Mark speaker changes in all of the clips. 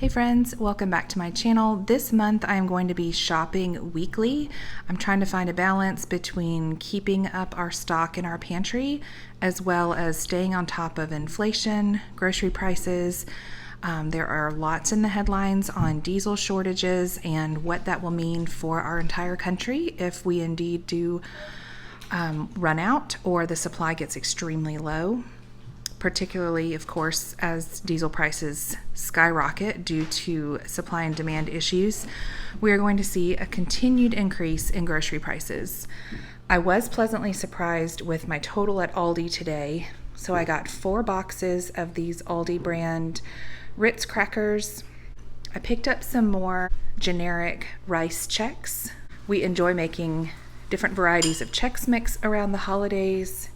Speaker 1: Hey friends, welcome back to my channel. This month I am going to be shopping weekly. I'm trying to find a balance between keeping up our stock in our pantry as well as staying on top of inflation, grocery prices. There are lots in the headlines on diesel shortages and what that will mean for our entire country if we indeed do run out or the supply gets extremely low. Particularly, of course, as diesel prices skyrocket due to supply and demand issues, we are going to see a continued increase in grocery prices. I was pleasantly surprised with my total at Aldi today. So I got 4 boxes of these Aldi brand Ritz crackers. I picked up some more generic rice Chex. We enjoy making different varieties of Chex Mix around the holidays.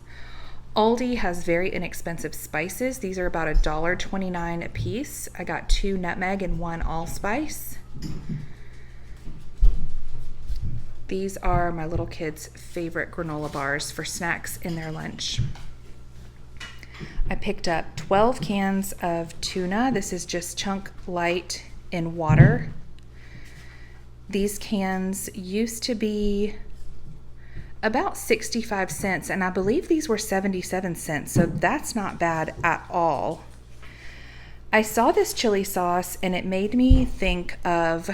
Speaker 1: Aldi has very inexpensive spices. These are about $1.29 a piece. I got 2 nutmeg and 1 allspice. These are my little kids' favorite granola bars for snacks in their lunch. I picked up 12 cans of tuna. This is just chunk light in water. These cans used to be about 65 cents, and I believe these were 77 cents, so that's not bad at all. I saw this chili sauce and it made me think of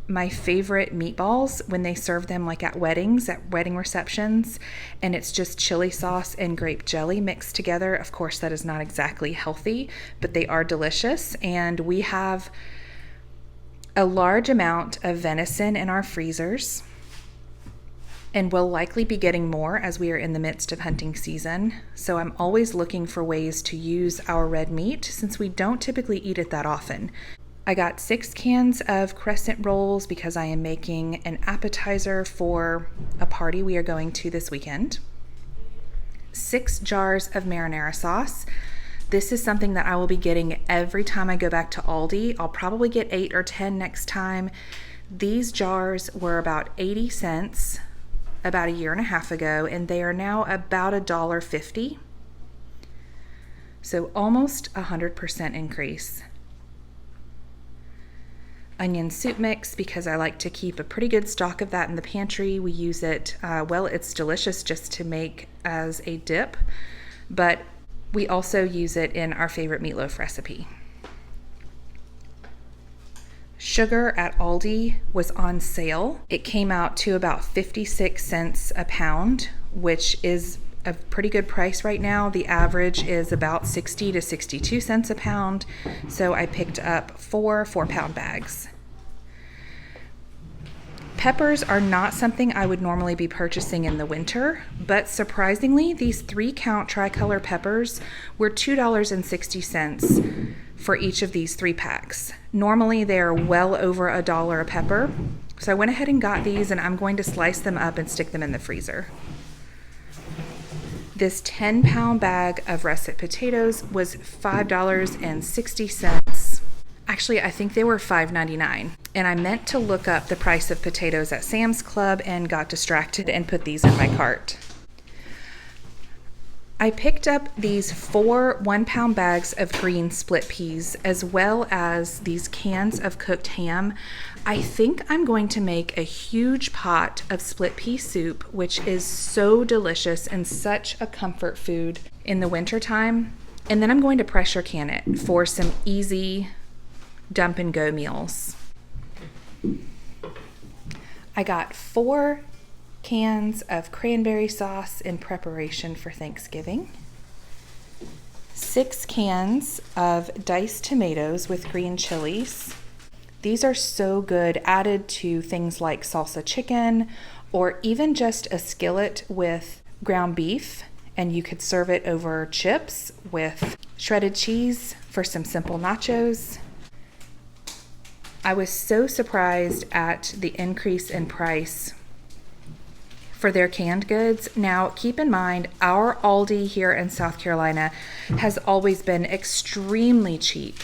Speaker 1: my favorite meatballs when they serve them like at weddings, at wedding receptions, and it's just chili sauce and grape jelly mixed together. Of course, that is not exactly healthy, but they are delicious, and we have a large amount of venison in our freezers. And we'll likely be getting more as we are in the midst of hunting season. So I'm always looking for ways to use our red meat since we don't typically eat it that often. I got 6 cans of crescent rolls because I am making an appetizer for a party we are going to this weekend. 6 jars of marinara sauce. This is something that I will be getting every time I go back to Aldi. I'll probably get 8 or 10 next time. These jars were about 80 cents. About a year and a half ago, and they are now about $1.50. So almost 100% increase. Onion soup mix, because I like to keep a pretty good stock of that in the pantry. We use it, it's delicious just to make as a dip, but we also use it in our favorite meatloaf recipe. Sugar at Aldi was on sale. It came out to about 56 cents a pound, which is a pretty good price right now. The average is about 60 to 62 cents a pound. So I picked up 4 4-pound bags. Peppers are not something I would normally be purchasing in the winter, but surprisingly, these 3-count tricolor peppers were $2.60 for each of these 3 packs. Normally they're well over $1 a pepper. So I went ahead and got these, and I'm going to slice them up and stick them in the freezer. This 10-pound bag of russet potatoes was $5.60. Actually, I think they were $5.99. And I meant to look up the price of potatoes at Sam's Club and got distracted and put these in my cart. I picked up these 4 1-pound bags of green split peas, as well as these cans of cooked ham. I think I'm going to make a huge pot of split pea soup, which is so delicious and such a comfort food in the wintertime. And then I'm going to pressure can it for some easy dump and go meals. I got 4 cans of cranberry sauce in preparation for Thanksgiving, 6 cans of diced tomatoes with green chilies. These are so good added to things like salsa chicken or even just a skillet with ground beef, and you could serve it over chips with shredded cheese for some simple nachos. I was so surprised at the increase in price for their canned goods. Now, keep in mind, our Aldi here in South Carolina has always been extremely cheap.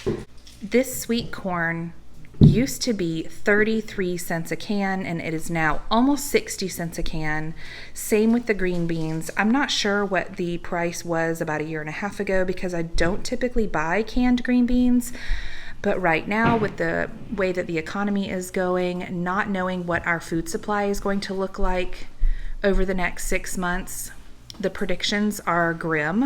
Speaker 1: This sweet corn used to be 33 cents a can, and it is now almost 60 cents a can. Same with the green beans. I'm not sure what the price was about a year and a half ago because I don't typically buy canned green beans, But right now, with the way that the economy is going, not knowing what our food supply is going to look like over the next 6 months, the predictions are grim,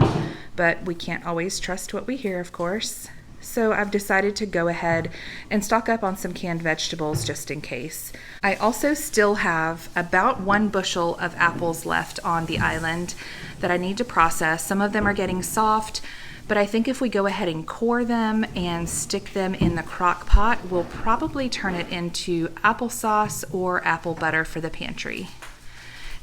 Speaker 1: but we can't always trust what we hear, of course. So I've decided to go ahead and stock up on some canned vegetables just in case. I also still have about 1 bushel of apples left on the island that I need to process. Some of them are getting soft, but I think if we go ahead and core them and stick them in the crock pot, we'll probably turn it into applesauce or apple butter for the pantry.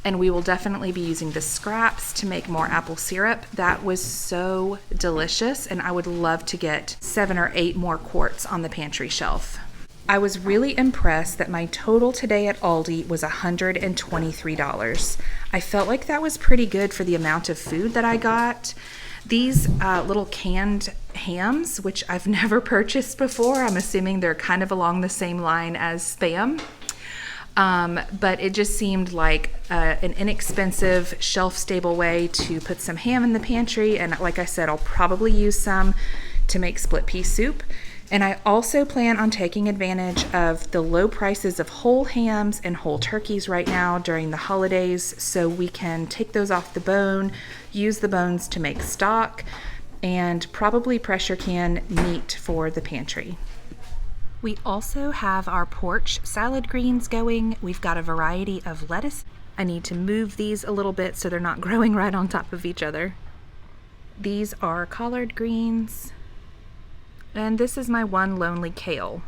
Speaker 1: And we will definitely be using the scraps to make more apple syrup. That was so delicious, and I would love to get 7 or 8 more quarts on the pantry shelf. I was really impressed that my total today at Aldi was $123. I felt like that was pretty good for the amount of food that I got. These little canned hams, which I've never purchased before, I'm assuming they're kind of along the same line as Spam. But it just seemed like an inexpensive, shelf-stable way to put some ham in the pantry. And like I said, I'll probably use some to make split pea soup. And I also plan on taking advantage of the low prices of whole hams and whole turkeys right now during the holidays, so we can take those off the bone, use the bones to make stock, and probably pressure can meat for the pantry. We also have our porch salad greens going. We've got a variety of lettuce. I need to move these a little bit so they're not growing right on top of each other. These are collard greens. And this is my one lonely kale.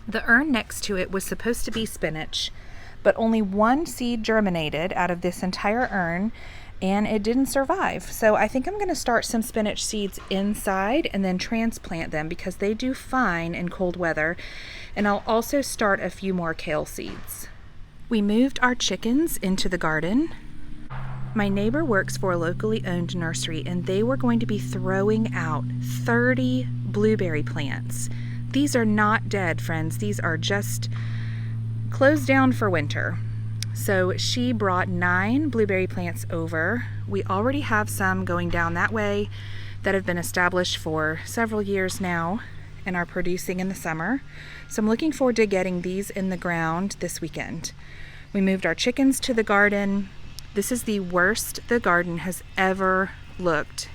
Speaker 1: The urn next to it was supposed to be spinach, but only 1 seed germinated out of this entire urn, and it didn't survive. So I think I'm going to start some spinach seeds inside and then transplant them because they do fine in cold weather. And I'll also start a few more kale seeds. We moved our chickens into the garden. My neighbor works for a locally owned nursery, and they were going to be throwing out 30 blueberry plants. These are not dead, friends. These are just closed down for winter. So she brought 9 blueberry plants over. We already have some going down that way that have been established for several years now and are producing in the summer. So I'm looking forward to getting these in the ground this weekend. We moved our chickens to the garden. This is the worst the garden has ever looked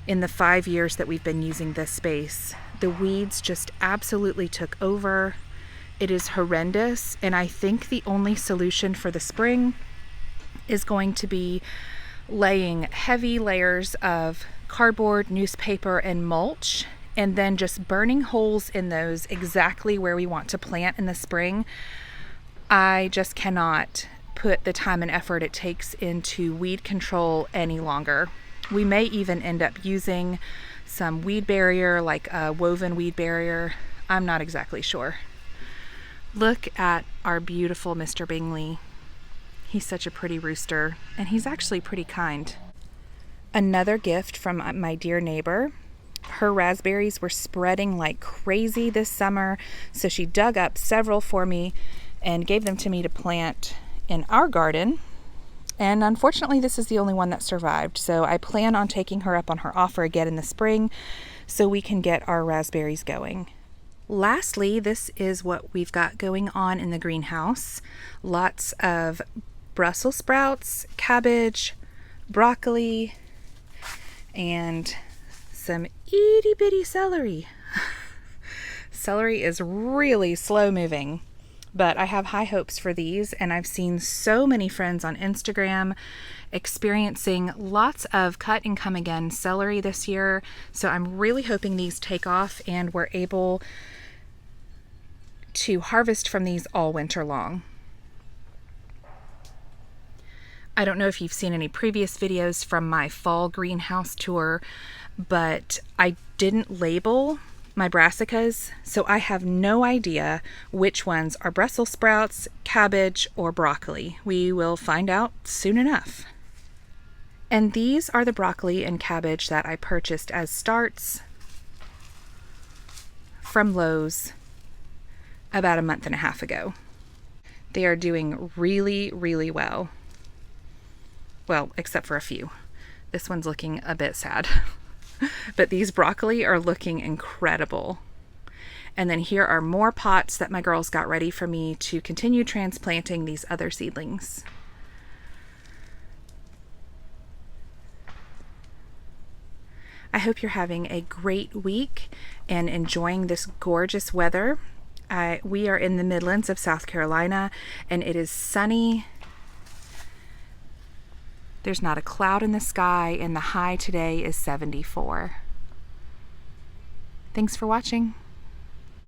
Speaker 1: in the 5 years that we've been using this space. The weeds just absolutely took over. It is horrendous, and I think the only solution for the spring is going to be laying heavy layers of cardboard, newspaper, and mulch, and then just burning holes in those exactly where we want to plant in the spring. I just cannot put the time and effort it takes into weed control any longer. We may even end up using some weed barrier, like a woven weed barrier. I'm not exactly sure. Look at our beautiful Mr. Bingley. He's such a pretty rooster, and he's actually pretty kind. Another gift from my dear neighbor. Her raspberries were spreading like crazy this summer, so she dug up several for me and gave them to me to plant in our garden. And unfortunately, this is the only one that survived. So I plan on taking her up on her offer again in the spring so we can get our raspberries going. Lastly, this is what we've got going on in the greenhouse. Lots of Brussels sprouts, cabbage, broccoli, and some itty bitty celery. Celery is really slow moving. But I have high hopes for these, and I've seen so many friends on Instagram experiencing lots of cut and come again celery this year. So I'm really hoping these take off and we're able to harvest from these all winter long. I don't know if you've seen any previous videos from my fall greenhouse tour, but I didn't label my brassicas, so I have no idea which ones are Brussels sprouts, cabbage, or broccoli. We will find out soon enough. And these are the broccoli and cabbage that I purchased as starts from Lowe's about a month and a half ago. They are doing really, really well. Well, except for a few. This one's looking a bit sad. but these broccoli are looking incredible. And then here are more pots that my girls got ready for me to continue transplanting these other seedlings. I hope you're having a great week and enjoying this gorgeous weather. We are in the Midlands of South Carolina, and it is sunny. There's not a cloud in the sky, and the high today is 74. Thanks for watching.